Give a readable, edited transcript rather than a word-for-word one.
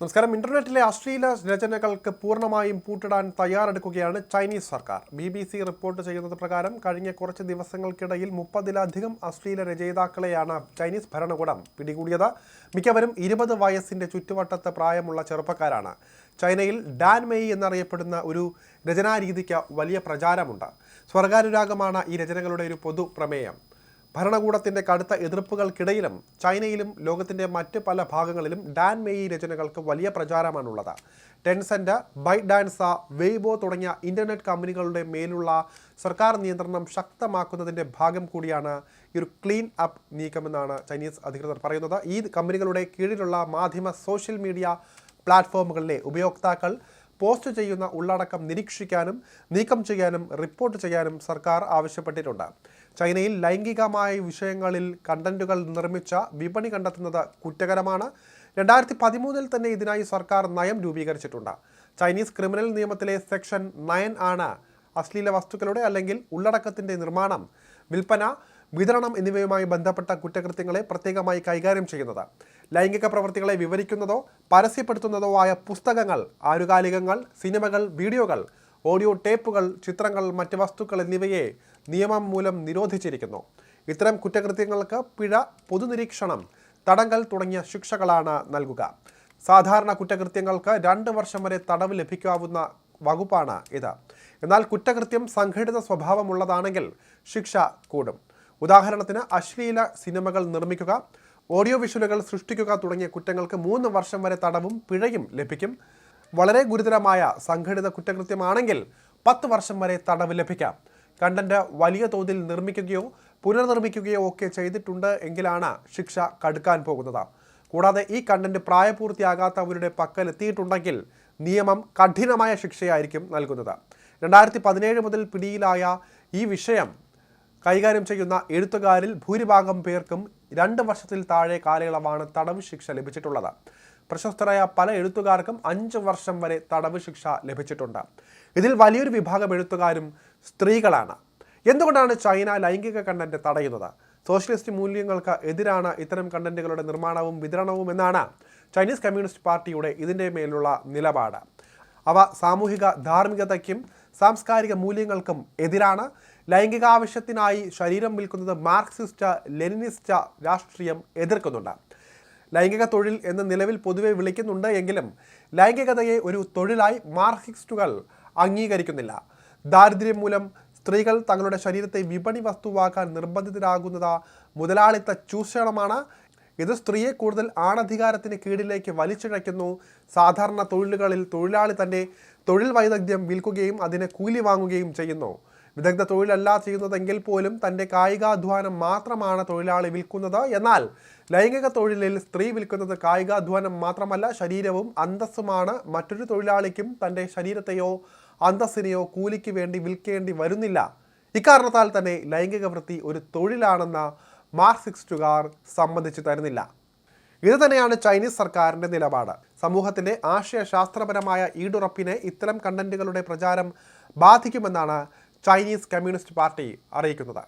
നമസ്കാരം. ഇന്റർനെറ്റിലെ അശ്ലീല രചനകൾക്ക് പൂർണ്ണമായും പൂട്ടിടാൻ തയ്യാറെടുക്കുകയാണ് ചൈനീസ് സർക്കാർ. BBC റിപ്പോർട്ട് ചെയ്യുന്നത് പ്രകാരം കഴിഞ്ഞ കുറച്ച് ദിവസങ്ങൾക്കിടയിൽ 30-ലധികം അശ്ലീല രചയിതാക്കളെയാണ് ചൈനീസ് ഭരണകൂടം പിടികൂടിയത്. മിക്കവരും 20 വയസ്സിന്റെ ചുറ്റുവട്ടത്ത് പ്രായമുള്ള ചെറുപ്പക്കാരാണ്. ചൈനയിൽ ഡാൻ മെയ് എന്നറിയപ്പെടുന്ന ഒരു രചനാരീതിക്ക് വലിയ പ്രചാരമുണ്ട്. സ്വർഗാനുരാഗമാണ് ഈ രചനകളുടെ ഒരു പൊതു പ്രമേയം. ഭരണകൂടത്തിന്റെ കടുത്ത എതിർപ്പുകൾക്കിടയിലും ചൈനയിലും ലോകത്തിന്റെ മറ്റ് പല ഭാഗങ്ങളിലും ഡാൻ മെയ് രചനകൾക്ക് വലിയ പ്രചാരമാണുള്ളത്. ടെൻസെന്റ്, ബൈറ്റ് ഡാൻസ, വെയ്ബോ തുടങ്ങിയ ഇന്റർനെറ്റ് കമ്പനികളുടെ മേലുള്ള സർക്കാർ നിയന്ത്രണം ശക്തമാക്കുന്നതിന്റെ ഭാഗം കൂടിയാണ് ഈ ഒരു ക്ലീൻ അപ്പ് നീക്കമെന്നാണ് ചൈനീസ് അധികൃതർ പറയുന്നത്. ഈ കമ്പനികളുടെ കീഴിലുള്ള മാധ്യമ സോഷ്യൽ മീഡിയ പ്ലാറ്റ്ഫോമുകളിലെ ഉപയോക്താക്കൾ പോസ്റ്റ് ചെയ്യുന്ന ഉള്ളടക്കം നിരീക്ഷിക്കാനും നീക്കം ചെയ്യാനും റിപ്പോർട്ട് ചെയ്യാനും സർക്കാർ ആവശ്യപ്പെട്ടിട്ടുണ്ട്. ചൈനയിൽ ലൈംഗികമായ വിഷയങ്ങളിൽ കണ്ടന്റുകൾ നിർമ്മിച്ച വിപണി കണ്ടെത്തുന്നത് കുറ്റകരമാണ്. 2013 തന്നെ ഇതിനായി സർക്കാർ നയം രൂപീകരിച്ചിട്ടുണ്ട്. ചൈനീസ് ക്രിമിനൽ നിയമത്തിലെ സെക്ഷൻ 9 ആണ് അശ്ലീല വസ്തുക്കളുടെ അല്ലെങ്കിൽ ഉള്ളടക്കത്തിന്റെ നിർമ്മാണം, വിൽപ്പന, വിതരണം എന്നിവയുമായി ബന്ധപ്പെട്ട കുറ്റകൃത്യങ്ങളെ പ്രത്യേകമായി കൈകാര്യം ചെയ്യുന്നത്. ലൈംഗിക പ്രവൃത്തികളെ വിവരിക്കുന്നതോ പരസ്യപ്പെടുത്തുന്നതോ ആയ പുസ്തകങ്ങൾ, ആനുകാലികങ്ങൾ, സിനിമകൾ, വീഡിയോകൾ, ഓഡിയോ ടേപ്പുകൾ, ചിത്രങ്ങൾ, മറ്റ് വസ്തുക്കൾ എന്നിവയെ നിയമം മൂലം നിരോധിച്ചിരിക്കുന്നു. ഇത്തരം കുറ്റകൃത്യങ്ങൾക്ക് പിഴ, പൊതുനിരീക്ഷണം, തടങ്കൽ തുടങ്ങിയ ശിക്ഷകളാണ് നൽകുക. സാധാരണ കുറ്റകൃത്യങ്ങൾക്ക് 2 വർഷം വരെ തടവ് ലഭിക്കാവുന്ന വകുപ്പാണ് ഇത്. എന്നാൽ കുറ്റകൃത്യം സംഘടിത സ്വഭാവമുള്ളതാണെങ്കിൽ ശിക്ഷ കൂടും. ഉദാഹരണത്തിന് അശ്ലീല സിനിമകൾ നിർമ്മിക്കുക, ഓഡിയോ വിഷ്വലുകൾ സൃഷ്ടിക്കുക തുടങ്ങിയ കുറ്റങ്ങൾക്ക് 3 വർഷം വരെ തടവും പിഴയും ലഭിക്കും. വളരെ ഗുരുതരമായ സംഘടിത കുറ്റകൃത്യമാണെങ്കിൽ 10 വർഷം വരെ തടവ് ലഭിക്കാം. കണ്ടന്റ് വലിയ തോതിൽ നിർമ്മിക്കുകയോ പുനർനിർമ്മിക്കുകയോ ഒക്കെ ചെയ്തിട്ടുണ്ട് എങ്കിലാണ് ശിക്ഷ കടുക്കാൻ പോകുന്നത്. കൂടാതെ ഈ കണ്ടന്റ് പ്രായപൂർത്തിയാകാത്തവരുടെ പക്കലെത്തിയിട്ടുണ്ടെങ്കിൽ നിയമം കഠിനമായ ശിക്ഷയായിരിക്കും നൽകുന്നത്. 2017 മുതൽ പിടിയിലായ ഈ വിഷയം കൈകാര്യം ചെയ്യുന്ന എഴുത്തുകാരിൽ ഭൂരിഭാഗം പേർക്കും 2 വർഷത്തിൽ താഴെ കാലയളവാണ് തടവ് ശിക്ഷ ലഭിച്ചിട്ടുള്ളത്. പ്രശസ്തരായ പല എഴുത്തുകാർക്കും 5 വർഷം വരെ തടവ് ശിക്ഷ ലഭിച്ചിട്ടുണ്ട്. ഇതിൽ വലിയൊരു വിഭാഗം എഴുത്തുകാരും സ്ത്രീകളാണ്. എന്തുകൊണ്ടാണ് ചൈന ലൈംഗിക കണ്ടന്റ് തടയുന്നത്? സോഷ്യലിസ്റ്റ് മൂല്യങ്ങൾക്ക് എതിരാണ് ഇത്തരം കണ്ടന്റുകളുടെ നിർമ്മാണവും വിതരണവും എന്നാണ് ചൈനീസ് കമ്മ്യൂണിസ്റ്റ് പാർട്ടിയുടെ ഇതിൻ്റെ മേലുള്ള നിലപാട്. അവ സാമൂഹിക ധാർമ്മികതയ്ക്കും സാംസ്കാരിക മൂല്യങ്ങൾക്കും എതിരാണ്. ലൈംഗികാവശ്യത്തിനായി ശരീരം വിൽക്കുന്നത് മാർക്സിസ്റ്റ് ലെനിനിസ്റ്റ് രാഷ്ട്രീയം എതിർക്കുന്നുണ്ട്. ലൈംഗിക തൊഴിൽ എന്ന് നിലവിൽ പൊതുവെ വിളിക്കുന്നുണ്ട് എങ്കിലും ലൈംഗികതയെ ഒരു തൊഴിലായി മാർക്സിസ്റ്റുകൾ അംഗീകരിക്കുന്നില്ല. ദാരിദ്ര്യം മൂലം സ്ത്രീകൾ തങ്ങളുടെ ശരീരത്തെ വിപണി വസ്തുവാക്കാൻ നിർബന്ധിതരാകുന്നത് മുതലാളിത്ത ചൂഷണമാണ്. ഇത് സ്ത്രീയെ കൂടുതൽ ആണധികാരത്തിന് കീഴിലേക്ക് വലിച്ചിഴയ്ക്കുന്നു. സാധാരണ തൊഴിലുകളിൽ തൊഴിലാളി തൻ്റെ തൊഴിൽ വൈദഗ്ധ്യം വിൽക്കുകയും അതിന് കൂലി വാങ്ങുകയും ചെയ്യുന്നു. വിദഗ്ധ തൊഴിലല്ല ചെയ്യുന്നതെങ്കിൽ പോലും തൻ്റെ കായികാധ്വാനം മാത്രമാണ് തൊഴിലാളി വിൽക്കുന്നത്. എന്നാൽ ലൈംഗിക തൊഴിലിൽ സ്ത്രീ വിൽക്കുന്നത് കായികാധ്വാനം മാത്രമല്ല, ശരീരവും അന്തസ്സുമാണ്. മറ്റൊരു തൊഴിലാളിക്കും തൻ്റെ ശരീരത്തെയോ അന്തസ്സിനെയോ കൂലിക്ക് വേണ്ടി വിൽക്കേണ്ടി വരുന്നില്ല. ഇക്കാരണത്താൽ തന്നെ ലൈംഗിക വൃത്തി ഒരു തൊഴിലാണെന്ന് മാർക്സിസ്റ്റുകാർ സമ്മതിച്ചു തരുന്നില്ല. ഇത് തന്നെയാണ് ചൈനീസ് സർക്കാരിൻ്റെ നിലപാട്. സമൂഹത്തിൻ്റെ ആശയശാസ്ത്രപരമായ ഈടുറപ്പിനെ ഇത്തരം കണ്ടന്റുകളുടെ പ്രചാരം ബാധിക്കുമെന്നാണ് ചൈനീസ് കമ്മ്യൂണിസ്റ്റ് പാർട്ടി അറിയിക്കുന്നത്.